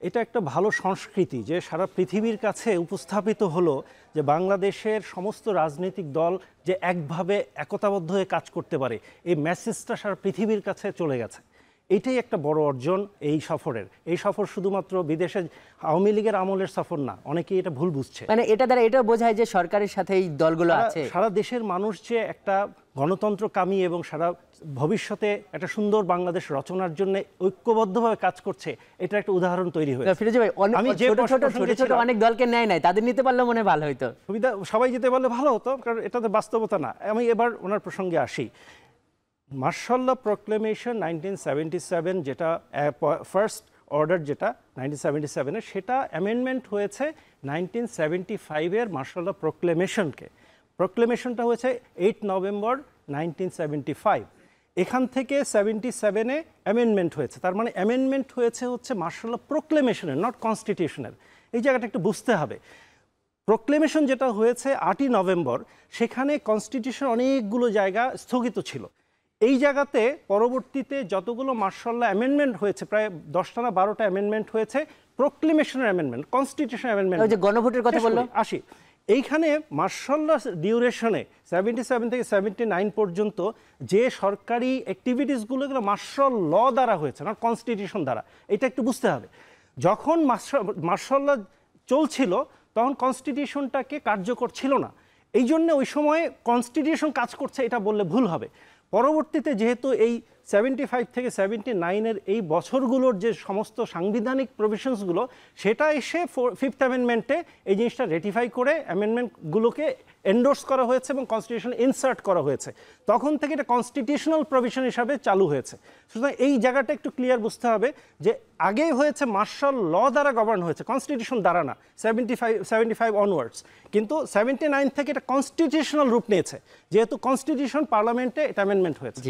এটা একটা ভালো সংস্কৃতি যে সারা পৃথিবীর কাছে উপস্থাপিত হলো যে বাংলাদেশের সমস্ত রাজনৈতিক দল যে একভাবে একতাবদ্ধ হয়ে কাজ করতে পারে, এই মেসেজটা সারা পৃথিবীর কাছে চলে গেছে। এটাই একটা বড় অর্জন এই সফরের। এই সফর শুধুমাত্র বিদেশে আওয়ামী লীগের আমলের সফর না, অনেকেই এটা ভুল বুঝছে। মানে এটা দ্বারা এটা বোঝায় যে সরকারের সাথে এই দলগুলো আছে। সারা দেশের মানুষ যে একটা গণতন্ত্রকামী এবং সারা ভবিষ্যতে একটা সুন্দর বাংলাদেশ রচনার জন্য ঐক্যবদ্ধভাবে কাজ করছে, এটা একটা উদাহরণ তৈরি হয়েছে। ফিরোজ ভাই, আমি ছোট ছোট অনেক দলকে নেয় নাই, তাদের নিতে পারলে মনে ভালো হতো। সুবিধা সবাই যেতে পারলে ভালো হতো, কারণ এটাতে বাস্তবতা না। আমি এবার ওনার প্রসঙ্গে আসি। মার্শাল ল প্রক্লেমেশন 1977, যেটা ফার্স্ট অর্ডার, যেটা 1977-এর, সেটা অ্যামেন্ডমেন্ট হয়েছে 1975-এর মার্শাল ল প্রক্লেমেশনকে। প্রক্লেমেশনটা হয়েছে 8 নভেম্বর 1975। এখান থেকে 77-এ অ্যামেন্ডমেন্ট হয়েছে। তার মানে অ্যামেন্ডমেন্ট হয়েছে হচ্ছে মার্শাল ল প্রক্লেমেশনের, নট কনস্টিটিউশনের। এই জায়গাটা একটু বুঝতে হবে। প্রক্লেমেশন যেটা হয়েছে 8ই নভেম্বর, সেখানে কনস্টিটিউশন অনেকগুলো জায়গা স্থগিত ছিল। এই জায়গাতে পরবর্তীতে যতগুলো মার্শাল ল অ্যামেন্ডমেন্ট হয়েছে, প্রায় 10টা না 12টা অ্যামেন্ডমেন্ট হয়েছে, প্রক্লেমেশনের অ্যামেন্ডমেন্ট, কনস্টিটিউশন অ্যামেন্ডমেন্ট। ওই যে গণভোটের কথা বললো, আসি এইখানে মার্শাল ল ডিউরেশনে 77 থেকে 79 পর্যন্ত যে সরকারি অ্যাক্টিভিটিসগুলো, এগুলো মার্শাল ল দ্বারা হয়েছে, না কনস্টিটিউশন দ্বারা। এটা একটু বুঝতে হবে। যখন মার্শাল ল চলছিল তখন কনস্টিটিউশনটাকে কার্যকর ছিল না, এই জন্য ওই সময় কনস্টিটিউশন কাজ করছে এটা বললে ভুল হবে। পরবর্তীতে যেহেতু এই 75 থেকে 79-এর এই বছরগুলোর যে সমস্ত সাংবিধানিক প্রভিশনসগুলো, সেটা এসে 5th অ্যামেন্ডমেন্টে এই জিনিসটা রেটিফাই করে অ্যামেন্ডমেন্টগুলোকে এন্ডোর্স করা হয়েছে এবং কনস্টিটিউশন ইনসার্ট করা হয়েছে। তখন থেকে এটা কনস্টিটিউশনাল প্রভিশন হিসাবে চালু হয়েছে। সুতরাং এই জায়গাটা একটু ক্লিয়ার বুঝতে হবে যে আগে হয়েছে মার্শাল ল দ্বারা গভর্ন হয়েছে, কনস্টিটিউশন দ্বারা না, 75 অনওয়ার্ডস। কিন্তু 79 থেকে এটা কনস্টিটিউশনাল রূপ নিয়েছে, যেহেতু কনস্টিটিউশন পার্লামেন্টে এটা অ্যামেন্ডমেন্ট হয়েছে।